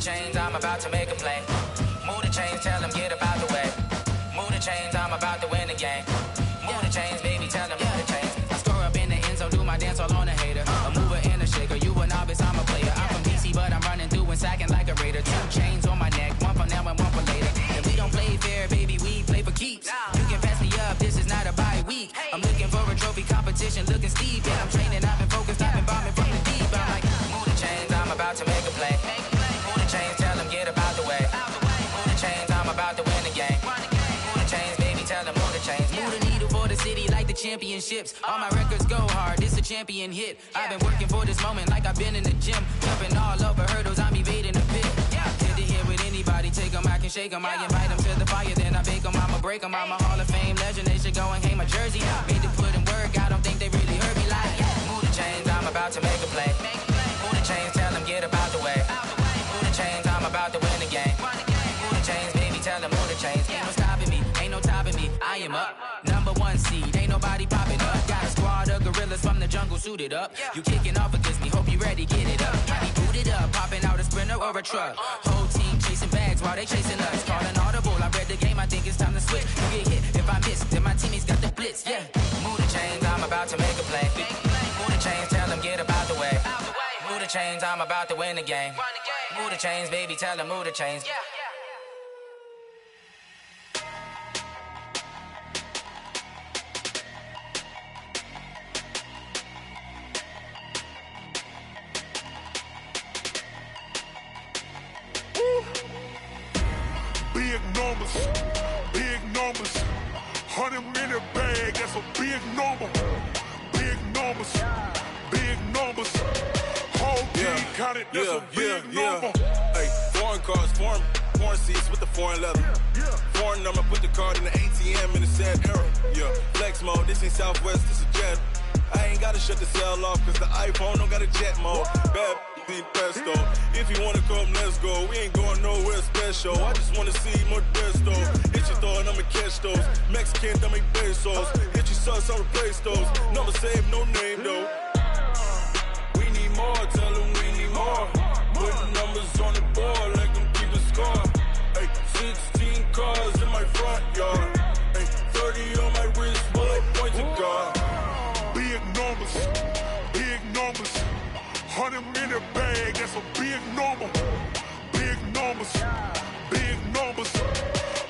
chains, I'm about to make a play. Move the chains, tell them get up out the way. Move the chains, I'm about to win the game. Move the chains, baby, tell them move the chains. I score up in the end zone, do my dance all on a hater. A mover and a shaker, you a novice, I'm a player. I'm from DC, but I'm running through and sacking like a raider. 2 chains on my neck, one for now and one for later. And we don't play fair, baby, we play for keeps. You can pass me up, this is not a bye week. I'm looking for a trophy competition, looking steep. And I'm training, I've been focused, I've been bombing from the deep. I'm like, move the chains, I'm about to make a play. Move the chains, tell them get up out the way. Move the chains, I'm about to win the game. Move the chains, baby, tell them move the chains. Move the needle for the city like the championships. All my records go hard, this a champion hit. I've been working for this moment like I've been in the gym. Jumping all over hurdles, I'm evading the pit. Hit the hit with anybody, take them, I can shake them. I invite them to the fire, then I bake them, I'ma break them. I'm a Hall of Fame legend, they should go and hang my jersey. Made to put in work, I don't think they really heard me like, move the chains, I'm about to make a play. Move the chains, tell them get up out the way. Move the chains, I'm about to win the game. Move the chains, baby, tell them move the chains. Ain't no stopping me, ain't no topping me, I am up. #1 seed, ain't nobody popping up. Got a squad of gorillas from the jungle suited up. You kicking off against me, hope you ready, get it up. I be booted up, popping out a Sprinter or a truck. Whole team chasing bags while they chasing us. Calling audible, I read the game, I think it's time to switch. You get hit, if I miss, then my teammates got the blitz, Move the chains, I'm about to make a play. Move the chains, tell them get up out the way. Move the chains, I'm about to win the game. Move the chains, baby, tell them move the chains. Big numbers, big numbers. 100-minute bag, that's a big number. Big numbers, big numbers. Whole team counted, that's a big number. Hey, foreign cars, foreign seats with the foreign leather. Foreign number, put the card in the ATM in the sad era. Flex mode, this ain't Southwest, this is Jet. I ain't gotta shut the cell off, cause the iPhone don't got a jet mode. Bad in pesto. If you wanna come, let's go. We ain't going nowhere special. I just wanna see more desto. Hit your thought, I'ma catch those. Mexican, I make pesos. Hit your sus, I'll replace those. Number save, no name though. We need more, tell them we need more. Putting numbers on the board like I'm keeping score. Hey, 16 cars in my front yard. Hey, 30 on my wrist, while I point to God. Big numbers, big numbers. 100-minute bag, that's a big number. Big numbers, big numbers.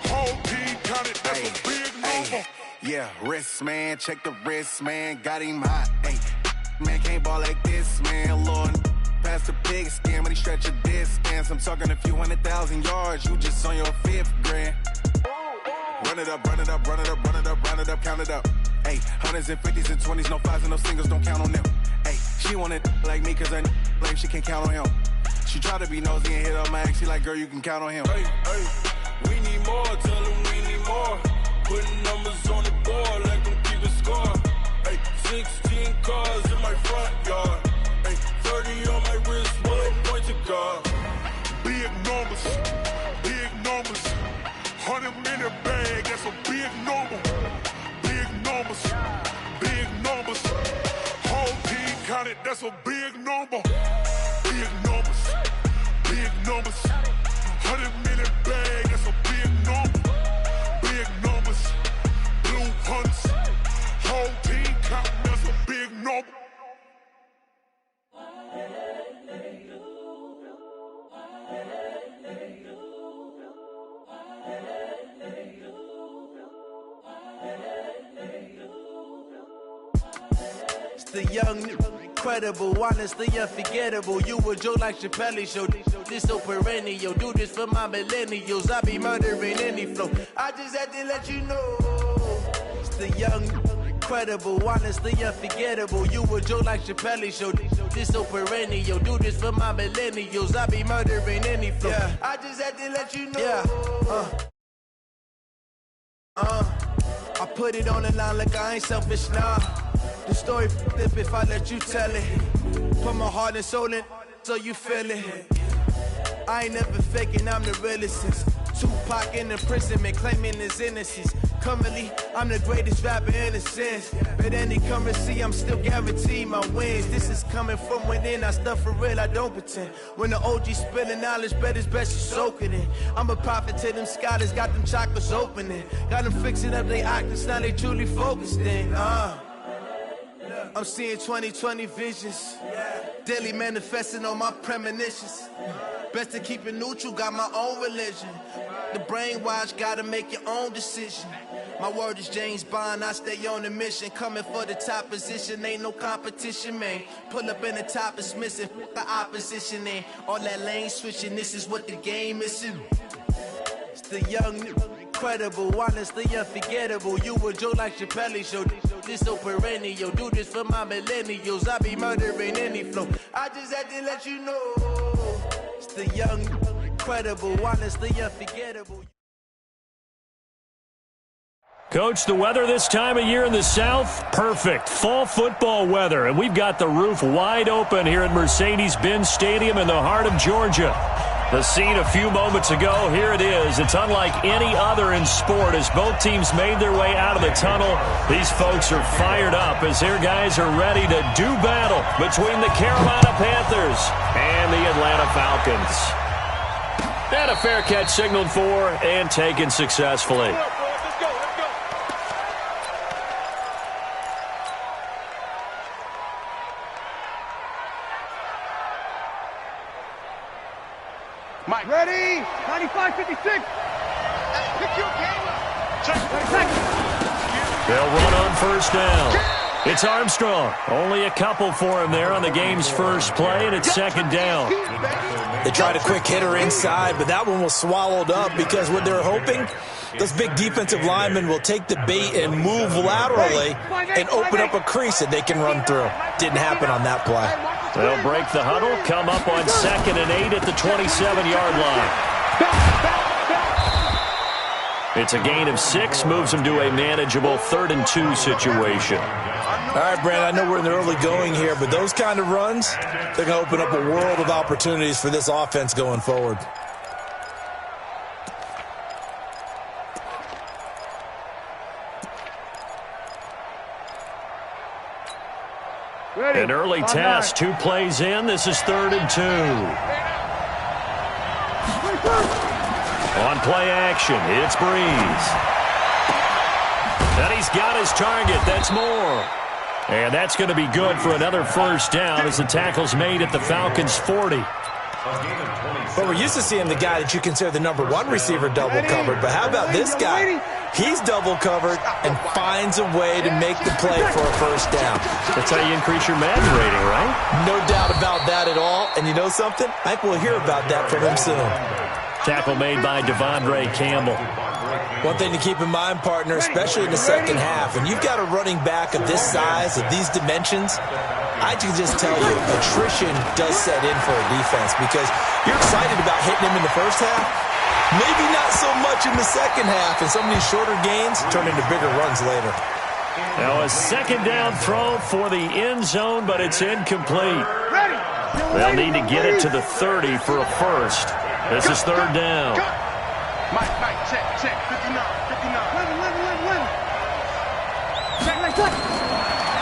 Whole team counted, that's a big number. Yeah, wrist man, check the wrist man, got him hot. Ay, man can't ball like this, man. Lord, past the pig skin, but he stretch a distance. I'm talking a few 100,000 yards, you just on your 5th grand. Run it up, run it up, run it up, run it up, run it up, count it up. Ay, 100s and 50s and 20s, no 5s and no singles, don't count on them. Ay, she want it like me, cause her like she can't count on him. She try to be nosy and hit up my ex, she like, girl, you can count on him. Hey, we need more, tell them we need more. Putting numbers on the board like I'm keeping score. Hey, 16 cars in my front yard. Hey, 30 on my wrist, while I point to God. Big numbers, big numbers. 100-minute bag, that's a big number. Big numbers, big numbers. Whole team counted, that's a big number. Big numbers, big numbers. 100-minute bag, that's a big number. Big numbers, blue hunts. Whole team counting, that's a big number. The young, incredible, honestly unforgettable. You a joke like Chappelle show. This so perennial. Do this for my millennials. I be murdering any flow. I just had to let you know. It's the young, incredible, honestly unforgettable. You a joke like Chappelle show. This so perennial. Do this for my millennials. I be murdering any flow. I just had to let you know. I put it on the line like I ain't selfish, nah. The story flip if I let you tell it. Put my heart and soul in so you feel it. I ain't never faking, I'm the realest since Tupac in imprisonment, claiming his innocence. Currently, I'm the greatest rapper in a sense. But any currency, I'm still guaranteed my wins. This is coming from within, I stuff for real, I don't pretend. When the OG spilling knowledge, bet it's best you soak it in. I'm a prophet to them scholars, got them chakras opening. Got them fixing up they octaves, now they truly focused in. I'm seeing 2020 visions. Daily manifesting on my premonitions. Best to keep it neutral, got my own religion. The brainwash, gotta make your own decision. My word is James Bond, I stay on the mission. Coming for the top position, ain't no competition, man. Pull up in the top, it's missing, the opposition ain't. All that lane switching, this is what the game is. It's the young, incredible, honestly unforgettable. You a joke like Chappelle show. This so perennial, do this for my millennials. I be murdering any flow. I just had to let you know. It's the young, incredible, honestly unforgettable. Coach, the weather this time of year in the South, perfect. Fall football weather, and we've got the roof wide open here at Mercedes-Benz Stadium in the heart of Georgia. The scene a few moments ago, here it is. It's unlike any other in sport as both teams made their way out of the tunnel. These folks are fired up as their guys are ready to do battle between the Carolina Panthers and the Atlanta Falcons. And a fair catch signaled for and taken successfully. Mike. Ready? 95-56. Pick your game up. They'll run on first down. It's Armstrong. Only a couple for him there on the game's first play, and it's second down. They tried a quick hitter inside, but that one was swallowed up because what they're hoping, those big defensive linemen will take the bait and move laterally and open up a crease that they can run through. Didn't happen on that play. They'll break the huddle, come up on 2nd and 8 at the 27-yard line. It's a gain of 6, moves them to a manageable 3rd and 2 situation. All right, Brandon, I know we're in the early going here, but those kind of runs, they're going to open up a world of opportunities for this offense going forward. An early test, 2 plays in. This is 3rd and 2. On play action, it's Breeze. And he's got his target. That's Moore. And that's going to be good for another first down as the tackle's made at the Falcons' 40. But we're used to seeing the guy that you consider the number 1 receiver double covered. But how about this guy? He's double covered and finds a way to make the play for a first down. That's how you increase your Madden rating, right? No doubt about that at all. And you know something? I think we'll hear about that from him soon. Tackle made by Devondre Campbell. One thing to keep in mind, partner, especially in the second half, and you've got a running back of this size, of these dimensions, I can just tell you, attrition does set in for a defense because you're excited about hitting him in the first half. Maybe not so much in the second half, and some of these shorter gains turn into bigger runs later. Now a second down throw for the end zone, but it's incomplete. They'll need to get it to the 30 for a first. This is 3rd down. Mike, check. 59.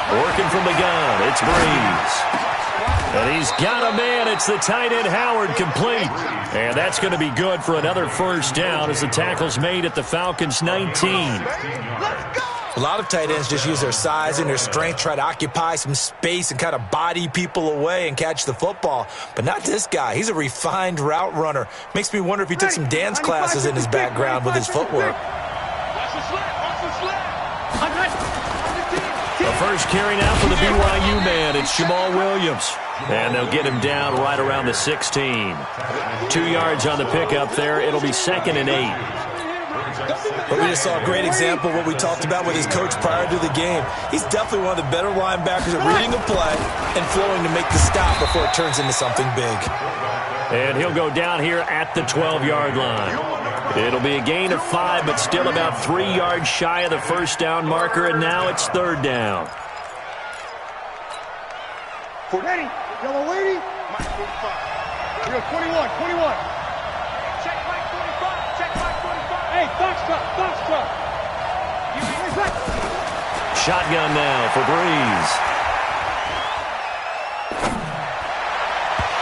Working from the gun, it's Breeze. And he's got a man. It's the tight end Howard, complete. And that's going to be good for another first down as the tackle's made at the Falcons' 19. A lot of tight ends just use their size and their strength, try to occupy some space and kind of body people away and catch the football. But not this guy. He's a refined route runner. Makes me wonder if he took some dance classes in his background with his footwork. The first carry now for the BYU man. It's Jamal Williams. And they'll get him down right around the 16. 2 yards on the pickup there. It'll be 2nd and 8. But we just saw a great example of what we talked about with his coach prior to the game. He's definitely one of the better linebackers at reading a play and flowing to make the stop before it turns into something big. And he'll go down here at the 12-yard line. It'll be a gain of 5, but still about 3 yards shy of the first down marker, and now it's 3rd down. Ready, yellow lady. Mike 45. We go 21. Check Mike 45. Hey, foxtrot. Shotgun now for Breeze.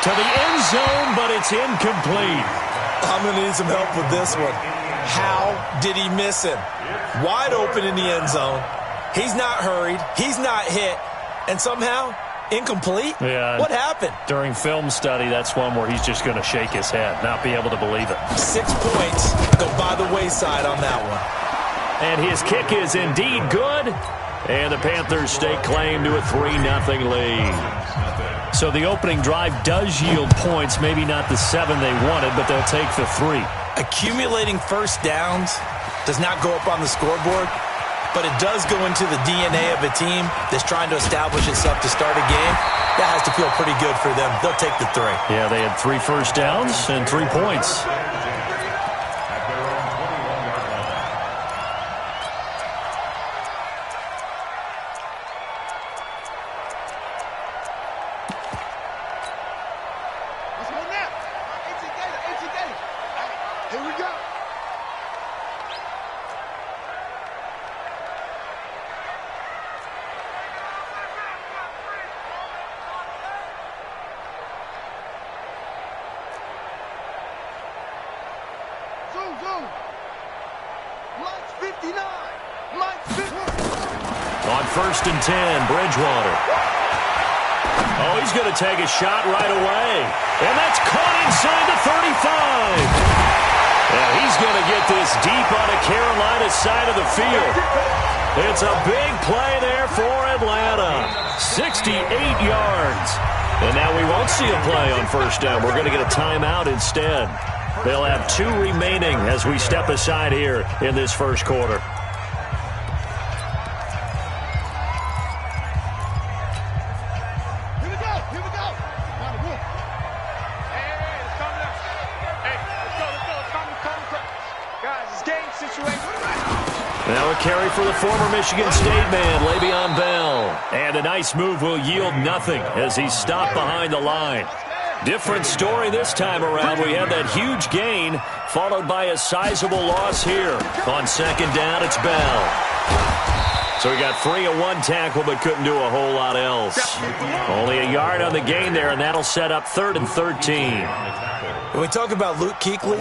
To the end zone, but it's incomplete. I'm going to need some help with this one. How did he miss him? Wide open in the end zone. He's not hurried. He's not hit. And somehow, incomplete? Yeah. What happened? During film study, that's one where he's just going to shake his head, not be able to believe it. 6 points go by the wayside on that one. And his kick is indeed good. And the Panthers stake claim to a 3-0 lead. So the opening drive does yield points, maybe not the 7 they wanted, but they'll take the 3. Accumulating first downs does not go up on the scoreboard, but it does go into the DNA of a team that's trying to establish itself to start a game. That has to feel pretty good for them. They'll take the 3. Yeah, they had 3 first downs and 3 points. Here we go. Zoom. Mike's 59. Mike's 50. On 1st and 10, Bridgewater. Oh, he's going to take a shot right away. And that's caught inside the 35. Yeah, he's going to get this deep on the Carolina side of the field. It's a big play there for Atlanta. 68 yards. And now we won't see a play on 1st down. We're going to get a timeout instead. They'll have 2 remaining as we step aside here in this first quarter. Now a carry for the former Michigan State man, Le'Veon Bell. And a nice move will yield nothing as he's stopped behind the line. Different story this time around. We had that huge gain followed by a sizable loss here. On 2nd down, it's Bell. So he got free of 1 tackle but couldn't do a whole lot else. Only a yard on the gain there, and that'll set up 3rd and 13. When we talk about Luke Kuechly,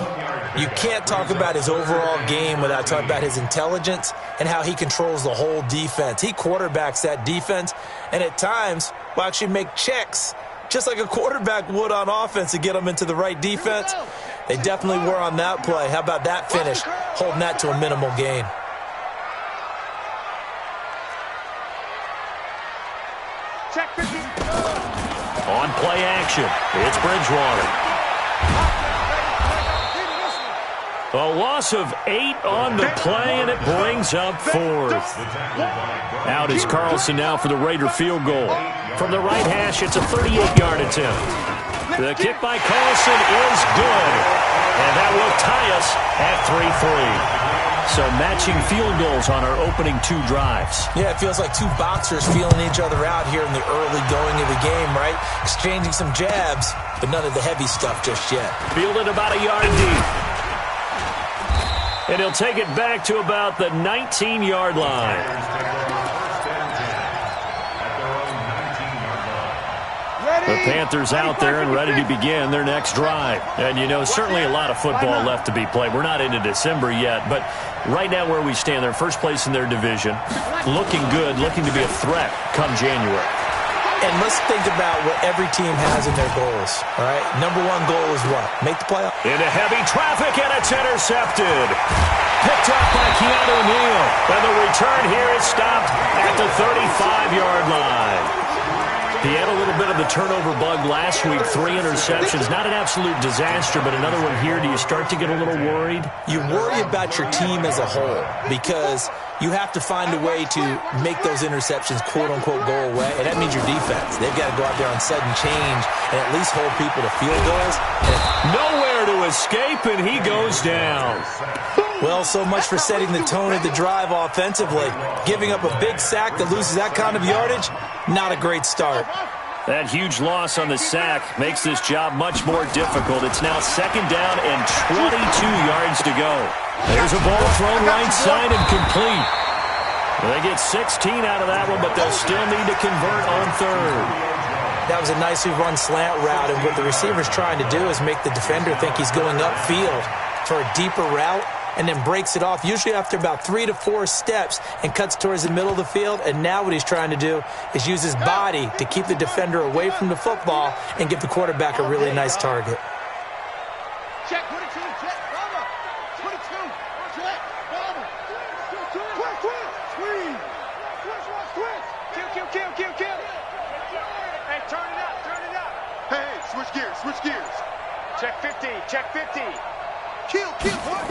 you can't talk about his overall game without talking about his intelligence and how he controls the whole defense. He quarterbacks that defense, and at times will actually make checks, just like a quarterback would on offense to get them into the right defense. They definitely were on that play. How about that finish, holding that to a minimal gain? On play action, it's Bridgewater. A loss of 8 on the play, and it brings up 4th. Out is Carlson now for the Raider field goal. From the right hash, it's a 38-yard attempt. The kick by Carlson is good, and that will tie us at 3-3. So matching field goals on our opening 2 drives. Yeah, it feels like 2 boxers feeling each other out here in the early going of the game, right? Exchanging some jabs, but none of the heavy stuff just yet. Fielded about a yard deep. And he'll take it back to about the 19-yard line. The Panthers out there and ready to begin their next drive. And, you know, certainly a lot of football left to be played. We're not into December yet, but right now where we stand, they're first place in their division, looking good, looking to be a threat come January. And let's think about what every team has in their goals, all right? Number 1 goal is what? Make the playoff. Into heavy traffic, and it's intercepted. Picked up by Keanu Neal. And the return here is stopped at the 35-yard line. He had a little bit of the turnover bug last week, 3 interceptions. Not an absolute disaster, but another one here. Do you start to get a little worried? You worry about your team as a whole because you have to find a way to make those interceptions, quote-unquote, go away, and that means your defense. They've got to go out there on sudden change and at least hold people to field goals. Nowhere to escape, and he goes down. Well, so much for setting the tone of the drive offensively. Giving up a big sack that loses that kind of yardage, not a great start. That huge loss on the sack makes this job much more difficult. It's now 2nd down and 22 yards to go. There's a ball thrown right side and complete. They get 16 out of that one, but they'll still need to convert on third. That was a nicely run slant route, and what the receiver's trying to do is make the defender think he's going upfield for a deeper route, and then breaks it off, usually after about 3 to 4 steps, and cuts towards the middle of the field. And now what he's trying to do is use his body to keep the defender away from the football and give the quarterback a really nice target. Check 22, check, Bama. 22, check, Bama. Twist, squeeze. Kill. Hey, turn it up. Hey, switch gears. Check 50. Kill, boy.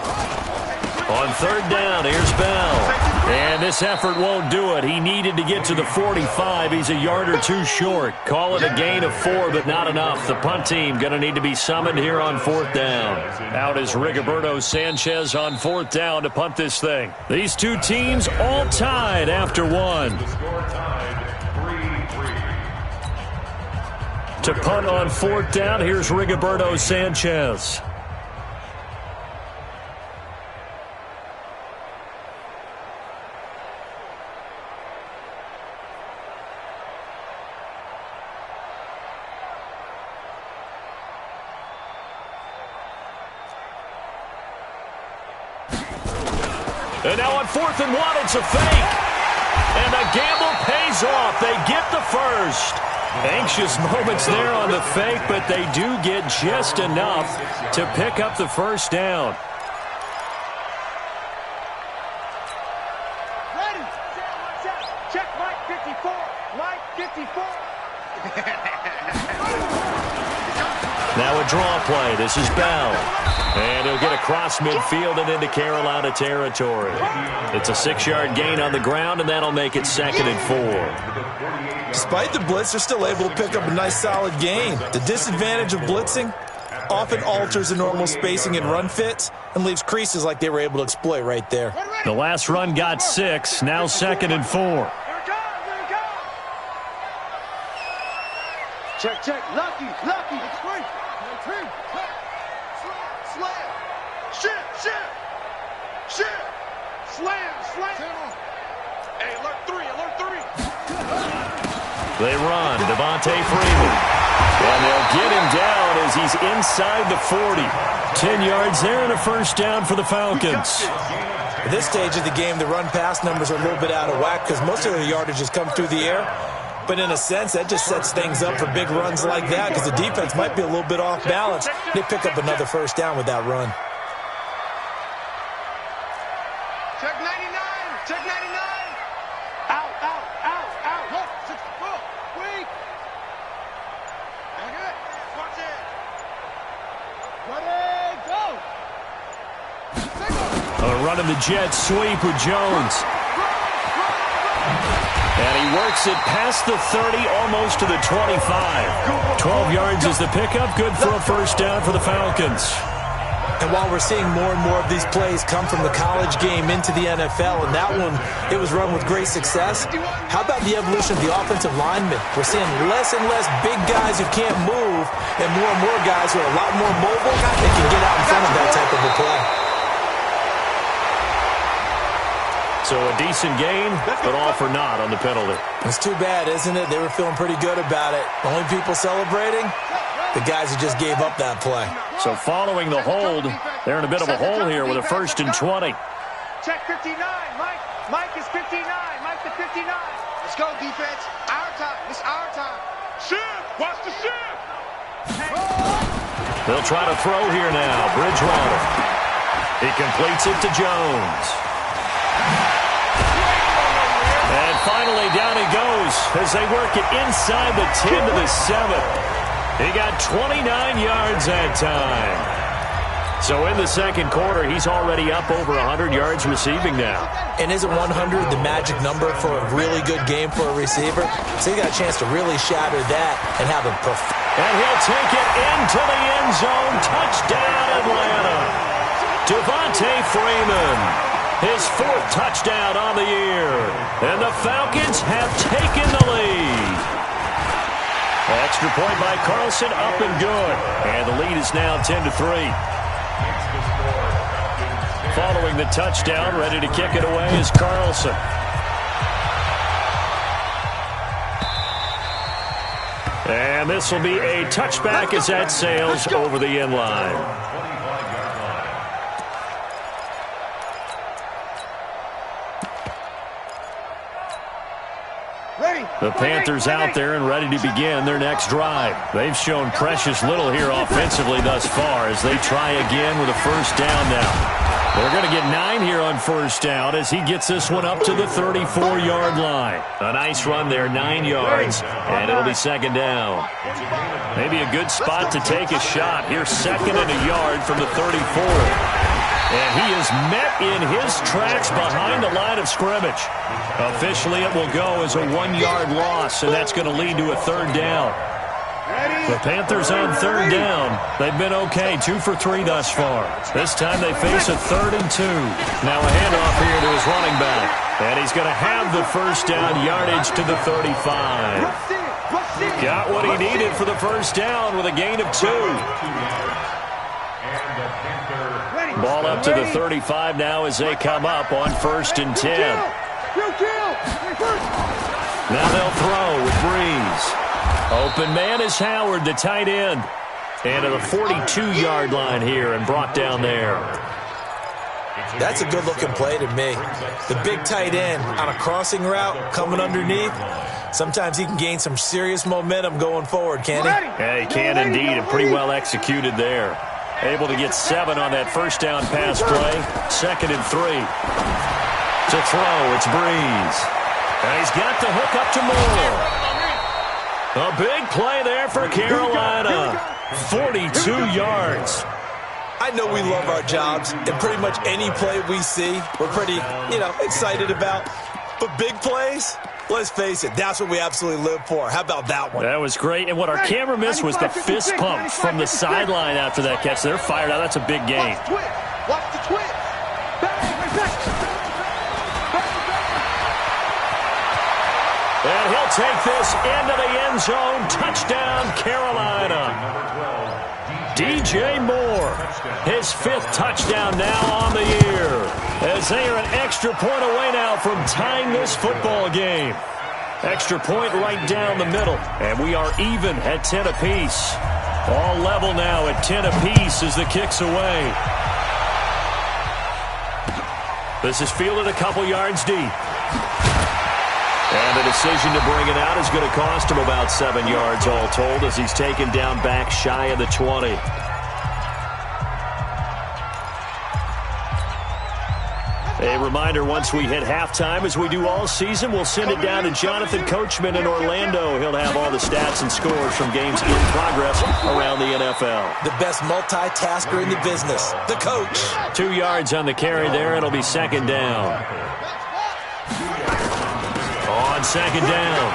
On third down, here's Bell. And this effort won't do it. He needed to get to the 45. He's a yard or two short. Call it a gain of 4, but not enough. The punt team going to need to be summoned here on fourth down. Out is Rigoberto Sanchez on fourth down to punt this thing. These two teams all tied after one. To punt on fourth down, here's Rigoberto Sanchez. And now on 4th and 1, it's a fake. And the gamble pays off. They get the first. Anxious moments there on the fake, but they do get just enough to pick up the first down. Ready. Check Mike 54. Now a draw play. This is Bell. And he'll get across midfield and into Carolina territory. It's a 6-yard gain on the ground, and that'll make it 2nd and 4. Despite the blitz, they're still able to pick up a nice solid gain. The disadvantage of blitzing often alters the normal spacing and run fits and leaves creases like they were able to exploit right there. The last run got 6, now 2nd and 4. Check. Lucky. It's free. Slam. Shit. Slam. Hey, alert 3. They run. Devontae Freeman. And they'll get him down as he's inside the 40. 10 yards there and a first down for the Falcons. At this stage of the game, the run-pass numbers are a little bit out of whack because most of their yardage has come through the air. But in a sense, that just sets things up for big runs like that because the defense might be a little bit off balance. They pick up another first down with that run. Check 99. Out. Look, 64. Weak. Back it. Watch it. Ready, go. Running the jet sweep with Jones. And he works it past the 30, almost to the 25. 12 yards is the pickup. Good for a first down for the Falcons. And while we're seeing more and more of these plays come from the college game into the NFL, and that one, it was run with great success, how about the evolution of the offensive linemen? We're seeing less and less big guys who can't move and more guys who are a lot more mobile and can get out in front of that type of a play. So a decent gain, but all for naught on the penalty. It's too bad, isn't it? They were feeling pretty good about it. Only people celebrating, the guys who just gave up that play. So following the hold, they're in a bit of a hole here with a 1st and 20. Check 59. Mike is 59. Mike the 59. Let's go, defense. Our time. It's our time. Shift. Watch the shift. They'll try to throw here now. Bridgewater. He completes it to Jones. And finally, down he goes as they work it inside the 10 to the 7. He got 29 yards that time. So in the second quarter, he's already up over 100 yards receiving now. And isn't 100 the magic number for a really good game for a receiver? So he got a chance to really shatter that and have a And he'll take it into the end zone. Touchdown, Atlanta. Devontae Freeman. His 4th touchdown on the year. And the Falcons have taken the lead. Extra point by Carlson, up and good. And the lead is now 10-3. Following the touchdown, ready to kick it away is Carlson. And this will be a touchback as that sails over the end line. The Panthers out there and ready to begin their next drive. They've shown precious little here offensively thus far as they try again with a first down now. They're going to get 9 here on first down as he gets this one up to the 34-yard line. A nice run there, 9 yards, and it'll be second down. Maybe a good spot to take a shot. Here's second and a yard from the 34. And he is met in his tracks behind the line of scrimmage. Officially, it will go as a 1-yard loss, and that's going to lead to a third down. The Panthers on third down. They've been okay, 2 for 3 thus far. This time they face a 3rd and 2. Now a handoff here to his running back. And he's going to have the first down, yardage to the 35. Got what he needed for the first down with a gain of 2. Ball up to the 35 now as they come up on 1st and 10. Now they'll throw with Breeze. Open man is Howard, the tight end. And to the 42-yard line here and brought down there. That's a good-looking play to me. The big tight end on a crossing route coming underneath. Sometimes he can gain some serious momentum going forward, can't he? Yeah, he can indeed, and pretty well executed there. Able to get 7 on that first down pass play. 2nd and 3. To throw, it's Breeze. And he's got the hook up to Moore. A big play there for Carolina. 42 yards. I know we love our jobs, and pretty much any play we see, we're pretty, excited about. But big plays, let's face it, that's what we absolutely live for. How about that one? That was great. And what our camera missed was the fist pump from the sideline after that catch. They're fired out. That's a big game. Watch the twist. And he'll take this into the end zone. Touchdown, Carolina. DJ Moore, his 5th touchdown now on the year. As they are an extra point away now from tying this football game. Extra point right down the middle. And we are even at 10 apiece. All level now at 10 apiece as the kick's away. This is fielded a couple yards deep. And the decision to bring it out is going to cost him about 7 yards all told as he's taken down back shy of the 20. A reminder, once we hit halftime, as we do all season, we'll send it down to Jonathan Coachman in Orlando. He'll have all the stats and scores from games in progress around the NFL. The best multitasker in the business, the coach. 2 yards on the carry there. It'll be second down. On second down,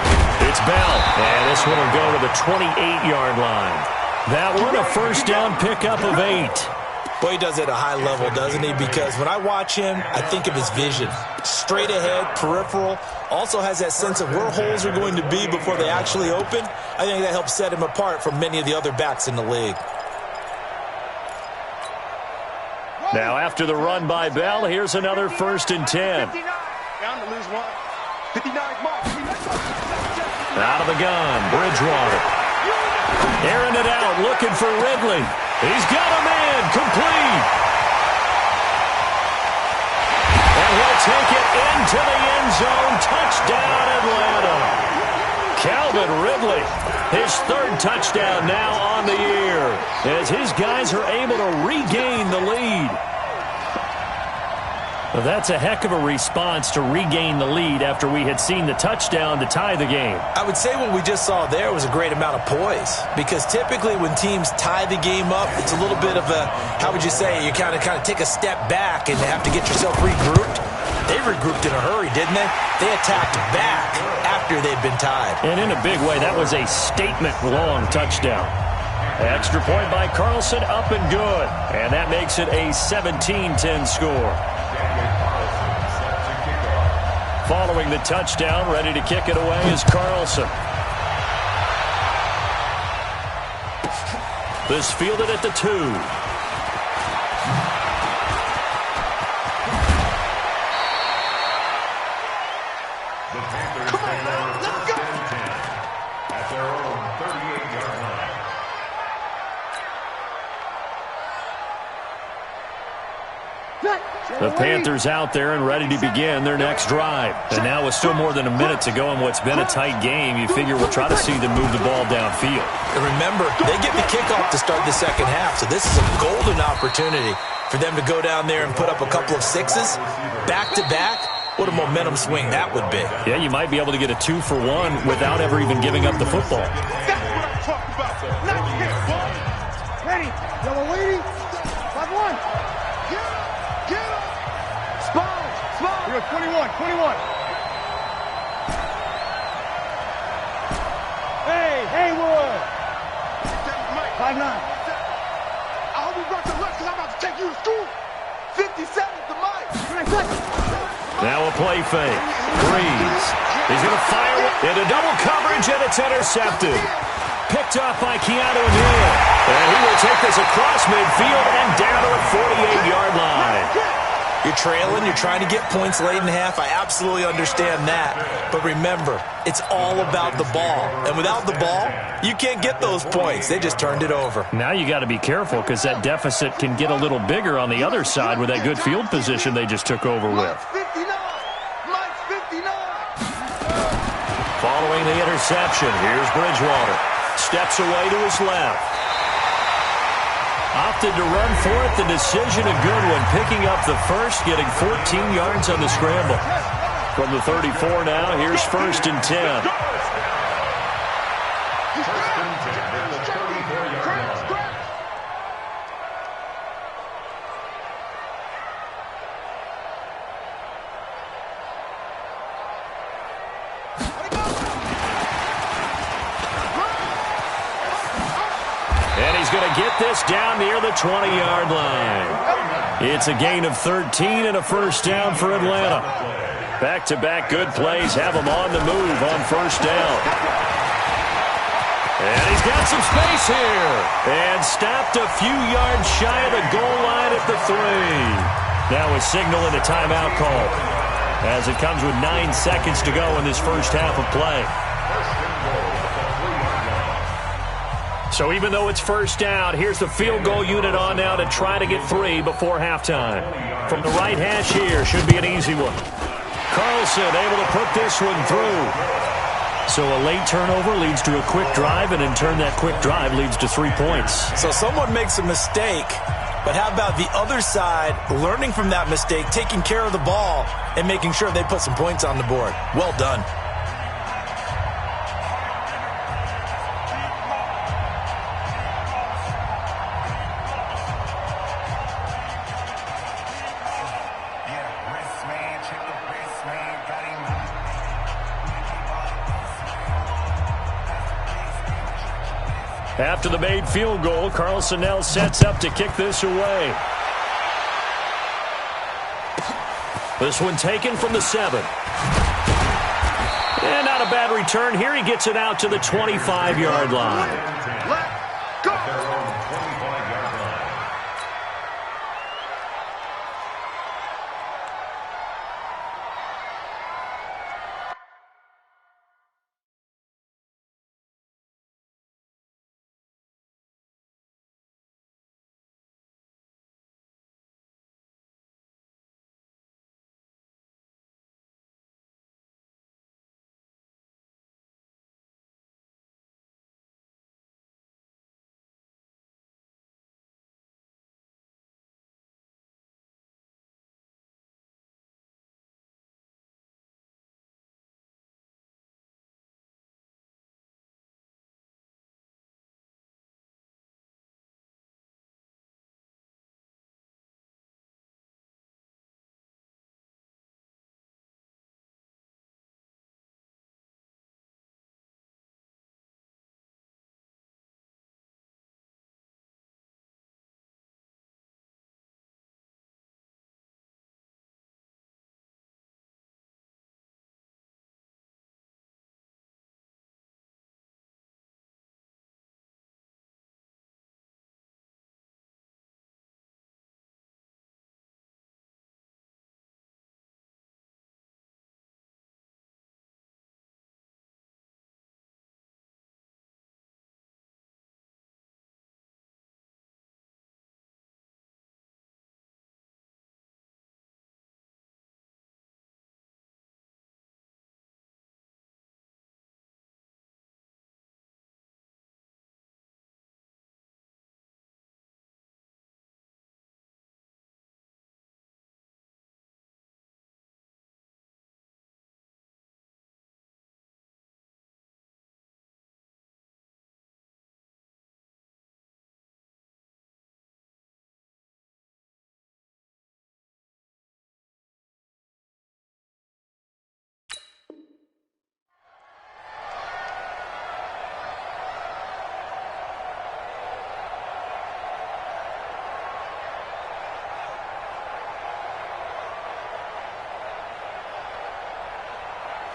it's Bell. And this one will go to the 28-yard line. That one a first down pickup of 8. Boy, he does it at a high level, doesn't he? Because when I watch him, I think of his vision. Straight ahead, peripheral. Also has that sense of where holes are going to be before they actually open. I think that helps set him apart from many of the other backs in the league. Now after the run by Bell, here's another 1st and 10. Down to lose 1. 59 mark. Out of the gun, Bridgewater. Airing it out, looking for Ridley. He's got a man, complete. And he'll take it into the end zone. Touchdown, Atlanta. Calvin Ridley, his 3rd touchdown now on the year, as his guys are able to regain the lead. Well, that's a heck of a response to regain the lead after we had seen the touchdown to tie the game. I would say what we just saw there was a great amount of poise, because typically when teams tie the game up, it's a little bit of a, how would you say, you kind of take a step back and have to get yourself regrouped. They regrouped in a hurry, didn't they? They attacked back after they'd been tied. And in a big way, that was a statement-long touchdown. Extra point by Carlson, up and good. And that makes it a 17-10 score. Following the touchdown, ready to kick it away is Carlson. This fielded at the 2. The Panthers out there and ready to begin their next drive. And now with still more than a minute to go in what's been a tight game, you figure we'll try to see them move the ball downfield. And remember, they get the kickoff to start the second half, so this is a golden opportunity for them to go down there and put up a couple of sixes back-to-back. What a momentum swing that would be. Yeah, you might be able to get a 2-for-1 without ever even giving up the football. That's what I'm talking about. Not here, boy. Ready. Yellow lady. 5-1. Get up. Get up. Spawn. Spawn. You're 21. 21. Hey, Haywood. 5-9. I hope you brought your lunch because I'm about to take you to school. 57 to Mike. Now a play fake. Breeze. He's going to fire into double coverage, and it's intercepted. Picked up by Keanu Neal. And he will take this across midfield and down to the 48-yard line. You're trailing, you're trying to get points late in half. I absolutely understand that. But remember, it's all about the ball. And without the ball, you can't get those points. They just turned it over. Now you got to be careful because that deficit can get a little bigger on the other side with that good field position they just took over with. Mike's 59. Following the interception, here's Bridgewater. Steps away to his left. Opted to run for it. The decision a good one. Picking up the first, getting 14 yards on the scramble. From the 34 now, here's 1st and 10. And he's going to get this down near the 20-yard line. It's a gain of 13 and a first down for Atlanta. Back-to-back good plays have him on the move on first down. And he's got some space here. And stopped a few yards shy of the goal line at the 3. Now a signal and a timeout call, as it comes with 9 seconds to go in this first half of play. So even though it's first down, here's the field goal unit on now to try to get 3 before halftime. From the right hash here, should be an easy one. Carlson able to put this one through. So a late turnover leads to a quick drive, and in turn that quick drive leads to 3 points. So someone makes a mistake, but how about the other side learning from that mistake, taking care of the ball, and making sure they put some points on the board? Well done. After the made field goal, Carlson now sets up to kick this away. This one taken from the 7. And not a bad return here. He gets it out to the 25-yard line.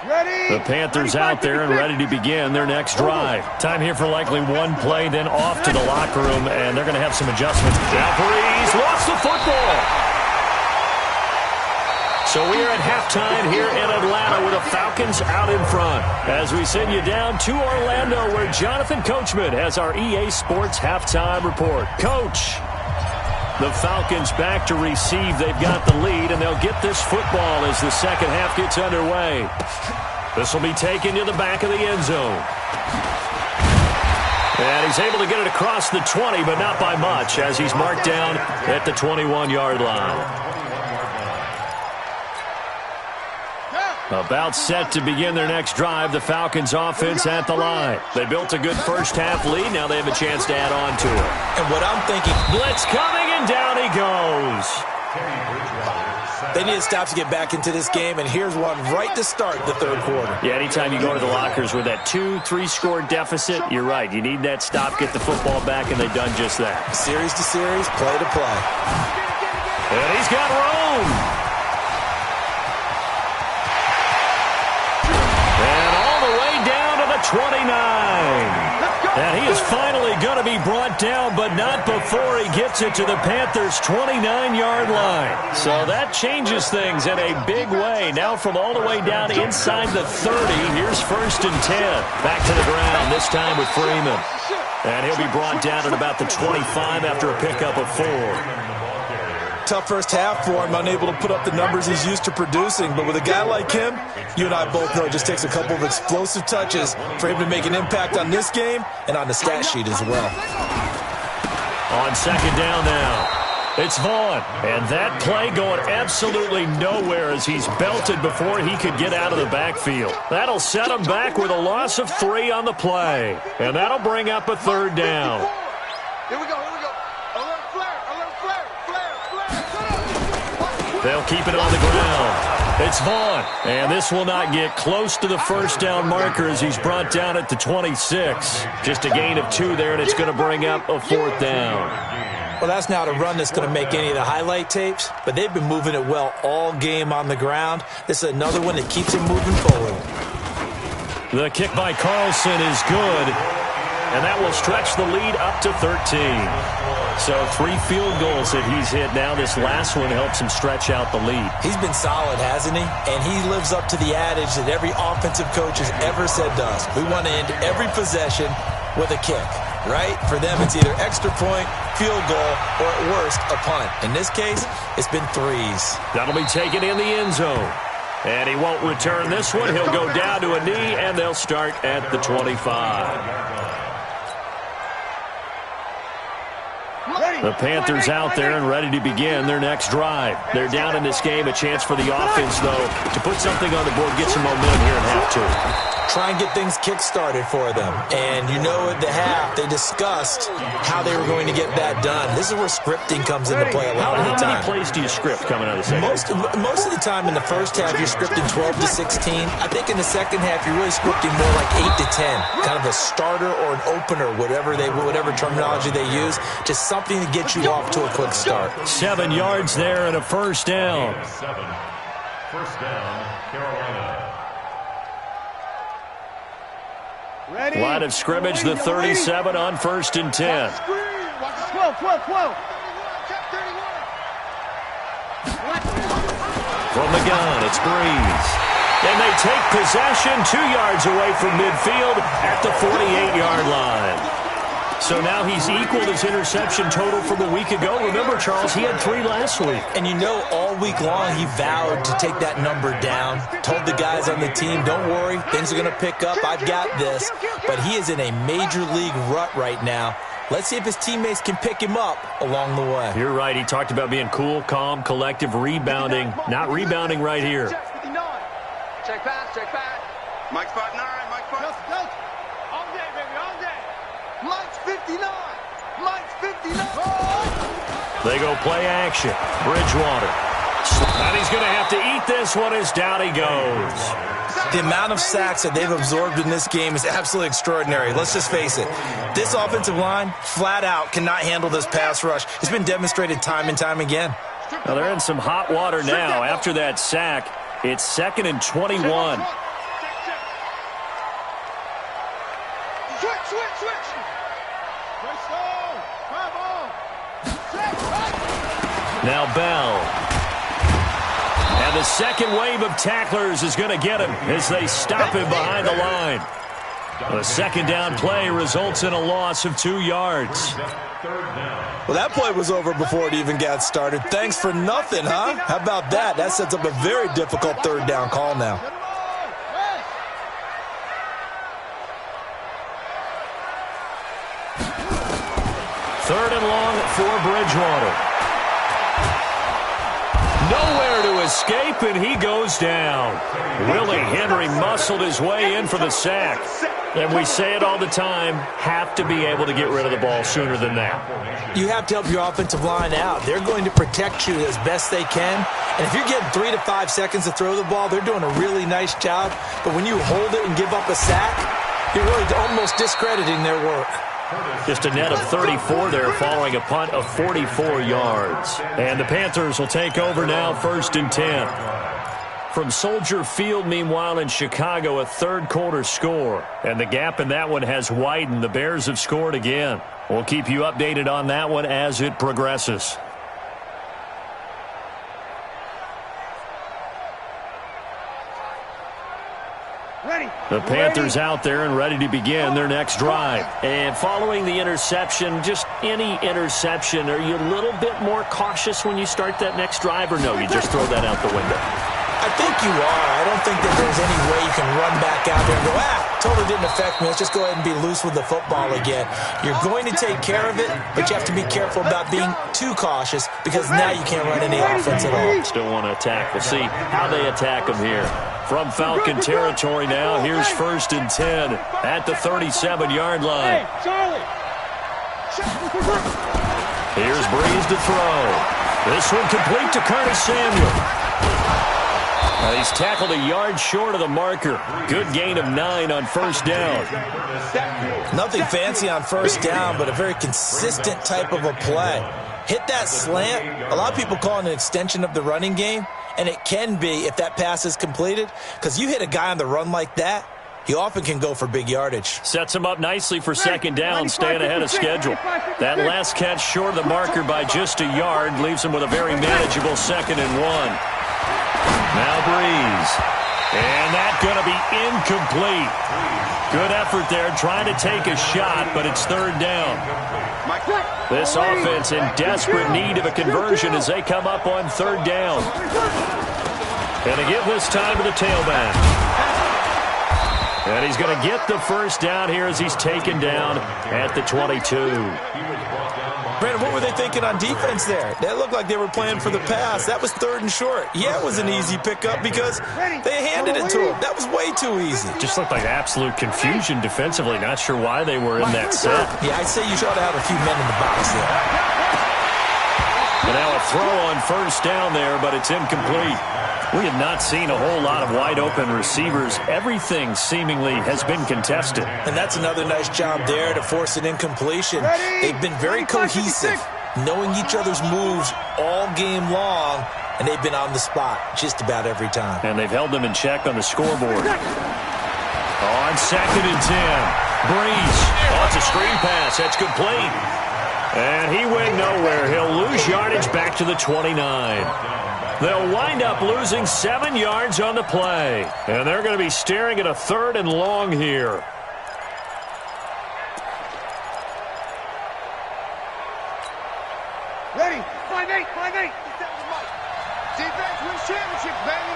The Panthers out there and ready to begin their next drive. Time here for likely one play, then off to the locker room, and they're going to have some adjustments. Now Breeze lost the football. So we are at halftime here in Atlanta with the Falcons out in front. As we send you down to Orlando, where Jonathan Coachman has our EA Sports halftime report. Coach, the Falcons back to receive. They've got the lead, and they'll get this football as the second half gets underway. This will be taken to the back of the end zone. And he's able to get it across the 20, but not by much, as he's marked down at the 21-yard line. About set to begin their next drive, the Falcons offense at the line. They built a good first-half lead. Now they have a chance to add on to it. And what I'm thinking, blitz coming, and down he goes. They need to stop to get back into this game, and here's one right to start the third quarter. Yeah, anytime you go to the lockers with that 2-3 score deficit, you're right. You need that stop, get the football back, and they've done just that. Series to series, play to play. And he's got room. And all the way down to the 29. And he is finally going to be brought down, but not before he gets it to the Panthers' 29-yard line. So that changes things in a big way. Now from all the way down inside the 30, here's 1st and 10. Back to the ground, this time with Freeman. And he'll be brought down at about the 25 after a pickup of 4. Tough first half for him, unable to put up the numbers he's used to producing. But with a guy like him, you and I both know it just takes a couple of explosive touches for him to make an impact on this game and on the stat sheet as well. On second down now, it's Vaughn. And that play going absolutely nowhere as he's belted before he could get out of the backfield. That'll set him back with a loss of 3 on the play. And that'll bring up a 3rd down. Here we go. They'll keep it on the ground. It's Vaughn. And this will not get close to the first down marker as he's brought down at the 26. Just a gain of 2 there, and it's going to bring up a 4th down. Well, that's not a run that's going to make any of the highlight tapes, but they've been moving it well all game on the ground. This is another one that keeps him moving forward. The kick by Carlson is good, and that will stretch the lead up to 13. So 3 field goals that he's hit now. This last one helps him stretch out the lead. He's been solid, hasn't he? And he lives up to the adage that every offensive coach has ever said to us. We want to end every possession with a kick, right? For them, it's either extra point, field goal, or at worst, a punt. In this case, it's been 3s. That'll be taken in the end zone. And he won't return this one. He'll go down to a knee, and they'll start at the 25. The Panthers out there and ready to begin their next drive. They're down in this game. A chance for the offense, though, to put something on the board, get some momentum here in half 2. Try and get things kick-started for them. And you know at the half, they discussed how they were going to get that done. This is where scripting comes into play a lot of the time. How many plays do you script coming out of the second? Most of the time in the first half, you're scripting 12 to 16. I think in the second half, you're really scripting more like 8 to 10. Kind of a starter or an opener, whatever terminology they use. Just something to get you off to a quick start. 7 yards there and a 1st down. 1st down, Carolina. Line of scrimmage, the 37 on 1st and 10. 12. From the gun, it's Breeze. And they take possession 2 yards away from midfield at the 48-yard line. So now he's equaled his interception total from a week ago. Remember, Charles, he had 3 last week. And you know, all week long, he vowed to take that number down. Told the guys on the team, don't worry, things are going to pick up. I've got this. But he is in a major league rut right now. Let's see if his teammates can pick him up along the way. You're right. He talked about being cool, calm, collective, rebounding. Not rebounding right here. Check pass. Mike spot 9, Mike spot. Go. All day, baby, all day. Mike's 59. They go play action. Bridgewater. And he's going to have to eat this one as down he goes. The amount of sacks that they've absorbed in this game is absolutely extraordinary. Let's just face it. This offensive line, flat out, cannot handle this pass rush. It's been demonstrated time and time again. Now they're in some hot water now. After that sack, it's 2nd and 21. Now Bell. And the second wave of tacklers is going to get him as they stop him behind the line. The second down play results in a loss of 2 yards. Well, that play was over before it even got started. Thanks for nothing, huh? How about that? That sets up a very difficult third down call now. Third and long for Bridgewater. Nowhere to escape, and he goes down. Willie Henry muscled his way in for the sack. And we say it all the time, have to be able to get rid of the ball sooner than that. You have to help your offensive line out. They're going to protect you as best they can. And if you're getting 3 to 5 seconds to throw the ball, they're doing a really nice job. But when you hold it and give up a sack, you're really almost discrediting their work. Just a net of 34 there following a punt of 44 yards. And the Panthers will take over now, 1st and 10. From Soldier Field, meanwhile, in Chicago, a third-quarter score. And the gap in that one has widened. The Bears have scored again. We'll keep you updated on that one as it progresses. The Panthers out there and ready to begin their next drive. And following the interception, just any interception, are you a little bit more cautious when you start that next drive, or no, you just throw that out the window? I think you are. I don't think that there's any way you can run back out there and go, totally didn't affect me. Let's just go ahead and be loose with the football again. You're going to take care of it, but you have to be careful about being too cautious because now you can't run any offense at all. Still want to attack. We'll see how they attack them here. From Falcon territory now, here's 1st and 10 at the 37-yard line. Here's Breeze to throw. This one complete to Curtis Samuel. He's tackled a yard short of the marker. Good gain of 9 on 1st down. Nothing fancy on 1st down, but a very consistent type of a play. Hit that slant. A lot of people call it an extension of the running game, and it can be if that pass is completed, because you hit a guy on the run like that, he often can go for big yardage. Sets him up nicely for 2nd down, staying ahead of schedule. That last catch short of the marker by just a yard leaves him with a very manageable 2nd and 1. Now Breeze. And that's going to be incomplete. Good effort there, trying to take a shot, but it's 3rd down. This offense in desperate need of a conversion as they come up on 3rd down. And to give this time to the tailback. And he's going to get the 1st down here as he's taken down at the 22. Brandon, what were they thinking on defense there? That looked like they were playing for the pass. That was 3rd and short. Yeah, it was an easy pickup because they handed it to him. That was way too easy. Just looked like absolute confusion defensively. Not sure why they were in that set. Yeah, I'd say you should have a few men in the box there. And now a throw on 1st down there, but it's incomplete. We have not seen a whole lot of wide-open receivers. Everything seemingly has been contested. And that's another nice job there to force an incompletion. They've been very cohesive, knowing each other's moves all game long, and they've been on the spot just about every time. And they've held them in check on the scoreboard. On 2nd and 10, Breeze. Oh, it's a screen pass. That's complete. And he went nowhere. He'll lose yardage back to the 29. They'll wind up losing 7 yards on the play. And they're going to be staring at a 3rd and long here. Ready? 5-8, 5-8. Defense wins championships, baby.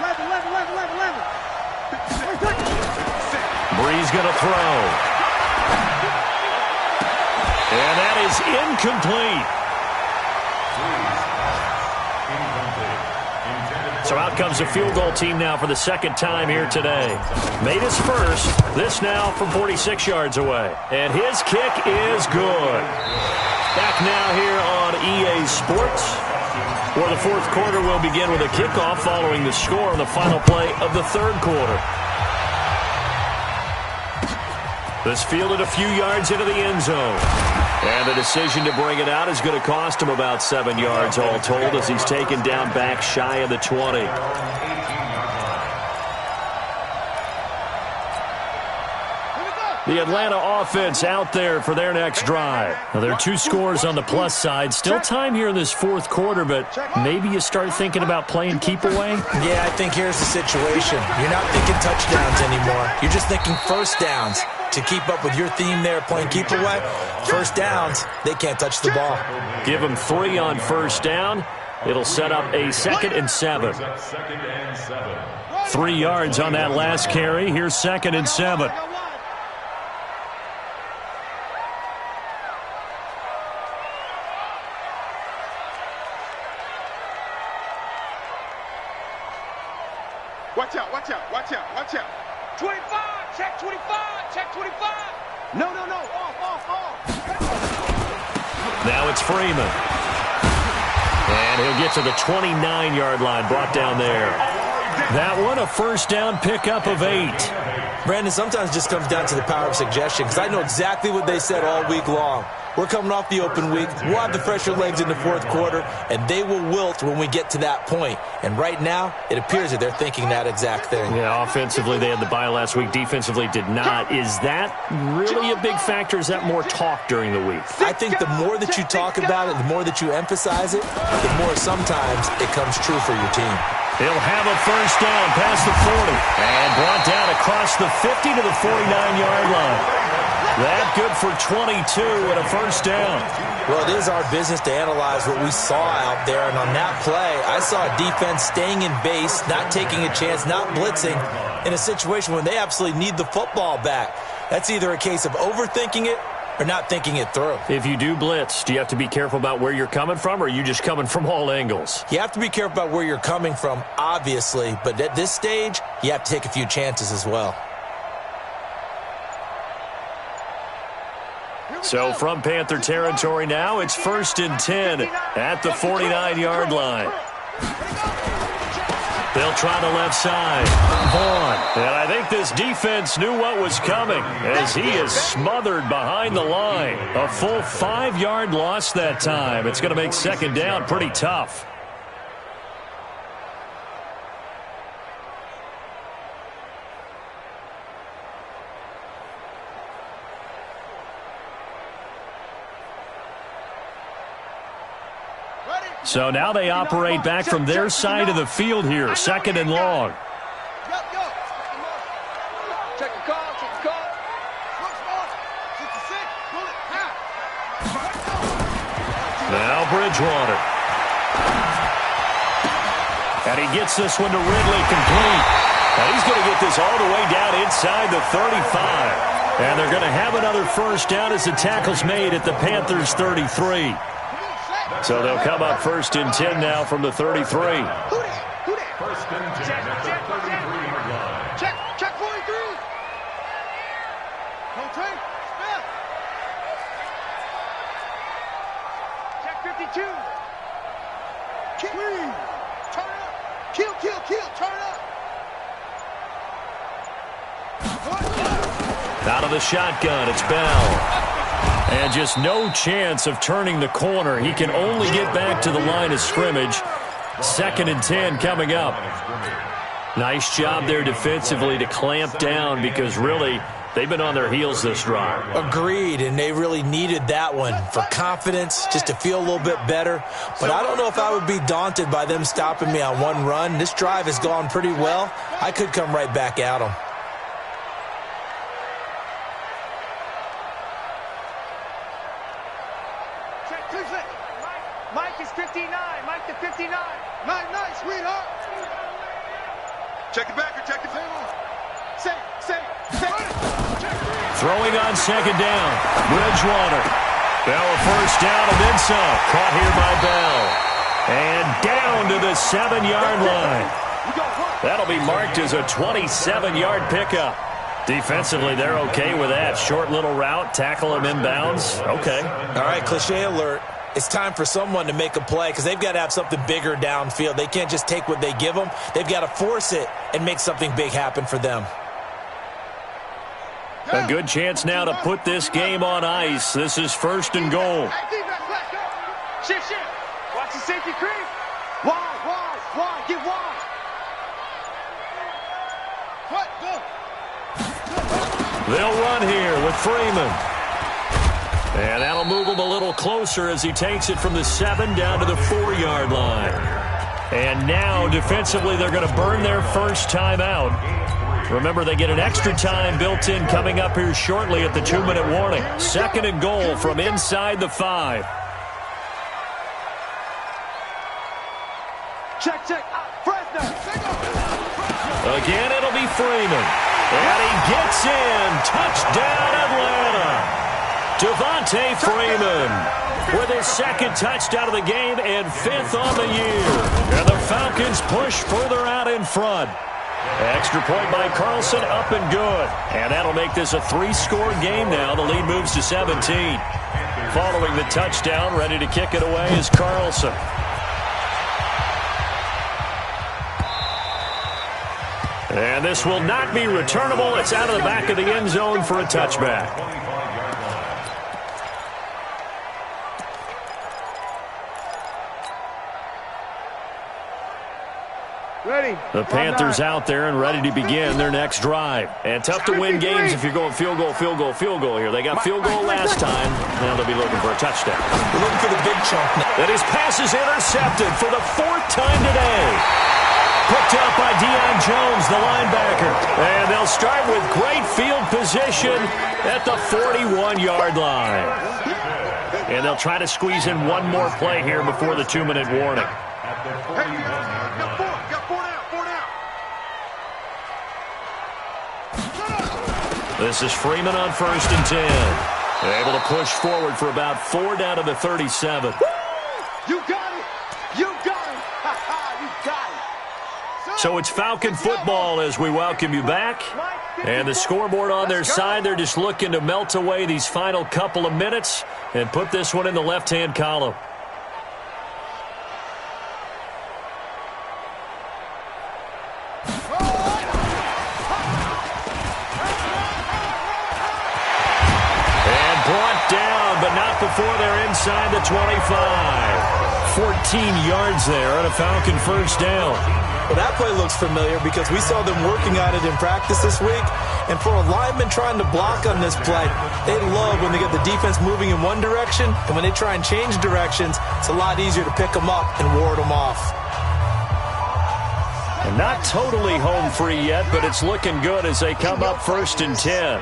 11. Breeze going to throw. And that is incomplete. So out comes the field goal team now for the 2nd time here today. Made his first. This now from 46 yards away. And his kick is good. Back now here on EA Sports, where the 4th quarter will begin with a kickoff following the score on the final play of the 3rd quarter. This fielded a few yards into the end zone. And the decision to bring it out is going to cost him about 7 yards all told as he's taken down back shy of the 20. The Atlanta offense out there for their next drive. Now, there are 2 scores on the plus side. Still time here in this fourth quarter, but maybe you start thinking about playing keep away? Yeah, I think here's the situation. You're not thinking touchdowns anymore. You're just thinking first downs. To keep up with your theme there, playing keep away, first downs, they can't touch the ball. Give them 3 on first down. It'll set up a 2nd and 7. 3 yards on that last carry. Here's 2nd and 7. Watch out, watch out, watch out, watch out. 25, check 25, check 25. No, off. Now it's Freeman. And he'll get to the 29-yard line, brought down there. That one, a first down pickup of 8. Brandon, sometimes it just comes down to the power of suggestion, because I know exactly what they said all week long. We're coming off the open week. We'll have the fresher legs in the fourth quarter, and they will wilt when we get to that point. And right now, it appears that they're thinking that exact thing. Yeah, offensively, they had the bye last week. Defensively, did not. Is that really a big factor? Is that more talk during the week? I think the more that you talk about it, the more that you emphasize it, the more sometimes it comes true for your team. He'll have a first down past the 40 and brought down across the 50 to the 49-yard line. That good for 22 and a first down. Well, it is our business to analyze what we saw out there, and on that play, I saw a defense staying in base, not taking a chance, not blitzing, in a situation when they absolutely need the football back. That's either a case of overthinking it or not thinking it through. If you do blitz, do you have to be careful about where you're coming from, or are you just coming from all angles? You have to be careful about where you're coming from, obviously, but at this stage, you have to take a few chances as well. So from Panther territory now, it's 1st and 10 at the 49-yard line. They'll try the left side. Vaughn. And I think this defense knew what was coming as he is smothered behind the line. A full 5-yard loss that time. It's going to make 2nd down pretty tough. So now they operate back from their side of the field here, 2nd and long. Check the call, check the call. Now Bridgewater. And he gets this one to Ridley complete. Now he's going to get this all the way down inside the 35. And they're going to have another first down as the tackle's made at the Panthers' 33. So they'll come up 1st and 10 now from the 33. Who that? First and 10 at the 33-yard line. Check 43. Coltrane, Smith. Check 52. Clean. Turn up. Kill. Turn up. Out of the shotgun, it's Bell. And just no chance of turning the corner. He can only get back to the line of scrimmage. 2nd and 10 coming up. Nice job there defensively to clamp down because really they've been on their heels this drive. Agreed, and they really needed that one for confidence, just to feel a little bit better. But I don't know if I would be daunted by them stopping me on one run. This drive has gone pretty well. I could come right back at them. Mike is 59. Mike to 59. Nice, sweetheart. Check it back or check it down. Say. Throwing on 2nd down. Bridgewater. Bell a first down and then some. Caught here by Bell. And down to the 7-yard line. That'll be marked as a 27-yard pickup. Defensively, they're okay with that. Short little route, tackle him inbounds. Okay. All right, cliche alert. It's time for someone to make a play because they've got to have something bigger downfield. They can't just take what they give them. They've got to force it and make something big happen for them. A good chance now to put this game on ice. This is 1st and goal. Shift. Watch the safety creep. Wide. Get wide. Cut, go. They'll run here with Freeman. And that'll move him a little closer as he takes it from the 7 down to the 4-yard line. And now, defensively, they're going to burn their first timeout. Remember, they get an extra time built in coming up here shortly at the 2-minute warning. 2nd and goal from inside the 5. Check. Fresno. Again, it'll be Freeman. And he gets in. Touchdown, Atlanta. Devontae Freeman with his 2nd touchdown of the game and 5th on the year. And the Falcons push further out in front. Extra point by Carlson, up and good. And that'll make this a 3-score game now. The lead moves to 17. Following the touchdown, ready to kick it away is Carlson. And this will not be returnable. It's out of the back of the end zone for a touchback. The Panthers out there and ready to begin their next drive. And tough to win games if you're going field goal here. They got field goal last time. Now they'll be looking for a touchdown. They're looking for the big chunk. And his pass is intercepted for the 4th time today. Picked up by Deion Jones, the linebacker. And they'll start with great field position at the 41-yard line. And they'll try to squeeze in one more play here before the 2-minute warning. This is Freeman on 1st and 10. Able to push forward for about 4 down to the 37. You got it. You got it. You got it. So it's Falcon football as we welcome you back. And the scoreboard on their side, they're just looking to melt away these final couple of minutes and put this one in the left-hand column. Before they're inside the 25. 14 yards there on a Falcon first down. Well, that play looks familiar because we saw them working on it in practice this week. And for a lineman trying to block on this play, they love when they get the defense moving in one direction. And when they try and change directions, it's a lot easier to pick them up and ward them off. And not totally home free yet, but it's looking good as they come up 1st and 10.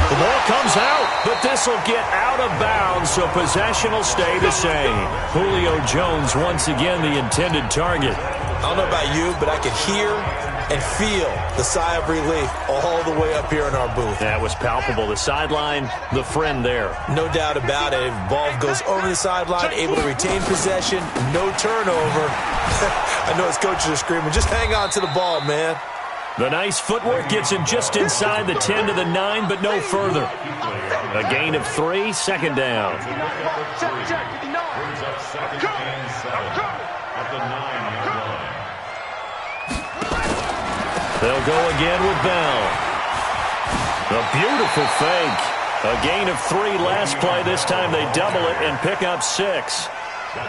The ball comes out, but this will get out of bounds, so possession will stay the same. Julio Jones once again the intended target. I don't know about you, but I could hear and feel the sigh of relief all the way up here in our booth. That was palpable. The sideline, the friend there. No doubt about it. Ball goes over the sideline, able to retain possession, no turnover. I know his coaches are screaming, just hang on to the ball, man. The nice footwork gets him just inside the 10 to the 9, but no further. A gain of 3, 2nd down. They'll go again with Bell. A beautiful fake. A gain of 3 last play. This time they double it and pick up 6.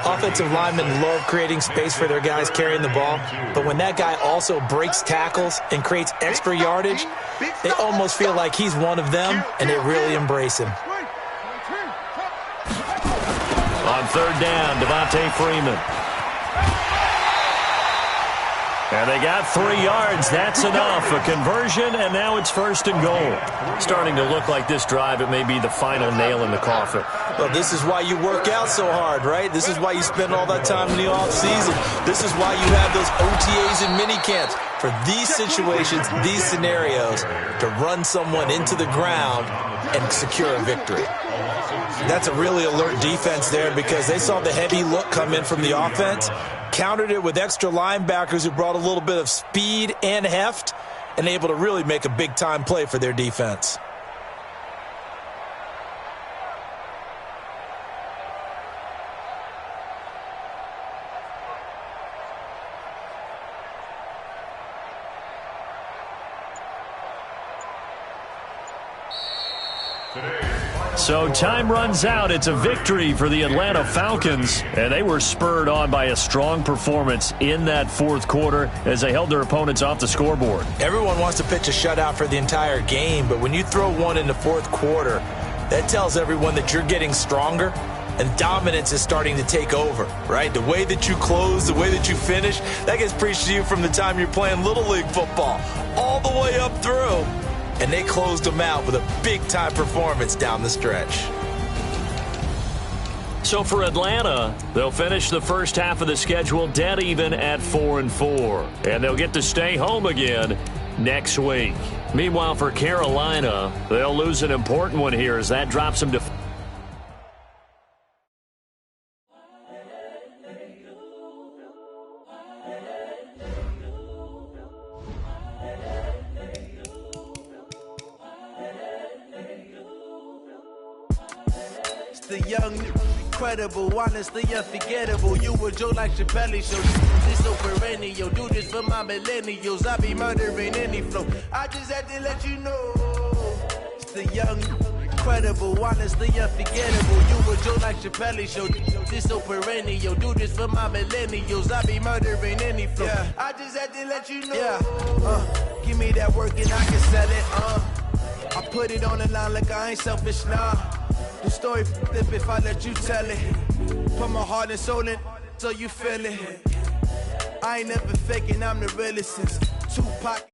Offensive linemen love creating space for their guys carrying the ball, but when that guy also breaks tackles and creates extra yardage, they almost feel like he's one of them, and they really embrace him. On 3rd down, Devontae Freeman. And they got 3 yards. That's enough. A conversion, and now it's 1st and goal. Starting to look like this drive, it may be the final nail in the coffin. Well, this is why you work out so hard, right? This is why you spend all that time in the offseason. This is why you have those OTAs and minicamps. For these situations, these scenarios, to run someone into the ground and secure a victory. That's a really alert defense there because they saw the heavy look come in from the offense, countered it with extra linebackers who brought a little bit of speed and heft, and able to really make a big-time play for their defense. So time runs out. It's a victory for the Atlanta Falcons, and they were spurred on by a strong performance in that fourth quarter as they held their opponents off the scoreboard. Everyone wants to pitch a shutout for the entire game, but when you throw one in the fourth quarter, that tells everyone that you're getting stronger and dominance is starting to take over, right? The way that you close, the way that you finish, that gets preached to you from the time you're playing Little League football all the way up through. And they closed them out with a big-time performance down the stretch. So for Atlanta, they'll finish the first half of the schedule dead even at 4-4. And they'll get to stay home again next week. Meanwhile, for Carolina, they'll lose an important one here as that drops them to... The young, incredible, honestly unforgettable. You a Joe like Chappelle show. This so perennial. Do this for my millennials. I be murdering any flow. I just had to let you know. It's the young, incredible, honestly unforgettable. You a Joe like Chappelle show. This so perennial. Do this for my millennials. I be murdering any flow. Yeah. I just had to let you know. Yeah. Give me that work and I can sell it. I put it on the line like I ain't selfish, nah. The story flip if I let you tell it. Put my heart and soul in so you feel it. I ain't never faking, I'm the realest since Tupac.